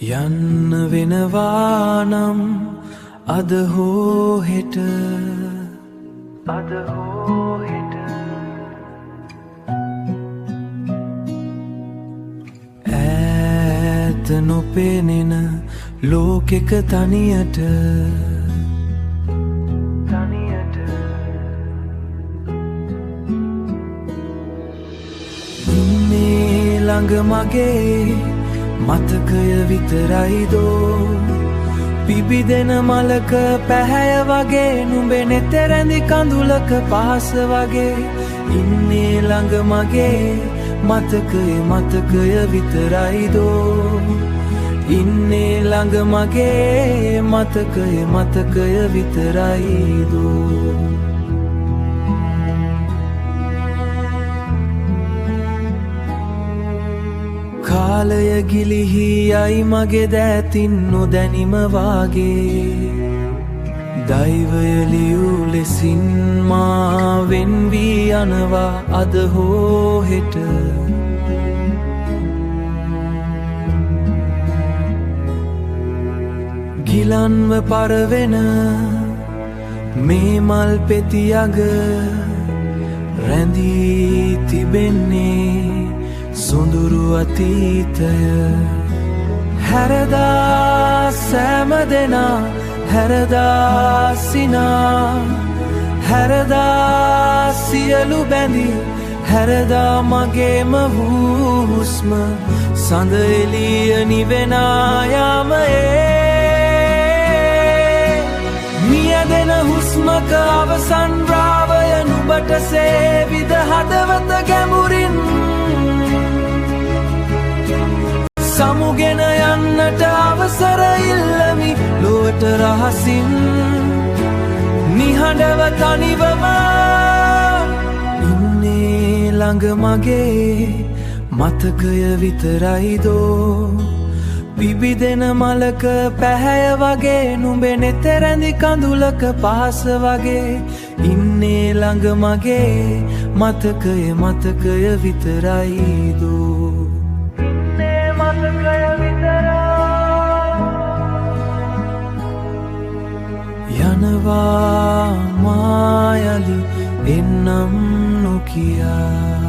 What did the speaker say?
යන්න වෙනවා නම් අද හෝ හෙට ඈත නොපෙනෙන ලෝකෙක තනියට ඉන්නේ ළඟ මගේ මතකය විතරයිදෝ පිබිදෙන මලක පැහැය වගේ නුඹේ නෙතරැඳි කඳුලක පහස වගේ ඉන්නේ ළඟ මගේ මතකය විතරයිදෝ ඉන්නේ ළඟ මගේ මතකය විතරයිදෝ කාලය ගිලිහි යයි මගේ දෑතින් නොදැනිම වාගේ දෛවය ලියූ ලෙසින් මා වෙන් වී යනවා අද හෝ හෙට ගිලන්ව පරවෙන මේ මල් පෙති අග රැඳී තිබෙන්නේ සොඳුරු අතීතය හැරදා සෑම දෙනා හැරදා සිනා හැරදා සියලු බැඳි හැරදා මගේම හුස්ම සඳ එළිය නිවෙනා යාමයේ මියදෙන හුස්මක අවසන් රාවය නුඹට සේවිද හදවත ගැඹුරින් සමුගෙන යන්නට අවසර ඉල්ලමි ලොවට රහසින් නිහඬව තනිවම ඉන්නේ ළඟ මගේ මතකය විතරයිදෝ පිබිදෙන මලක පැහැය වගේ නුඹේ නෙතරැඳි කඳුලක පහස වගේ ඉන්නේ ළඟ මගේ මතකය විතරයිදෝ යනවා මායලි එන්නම් නොකියා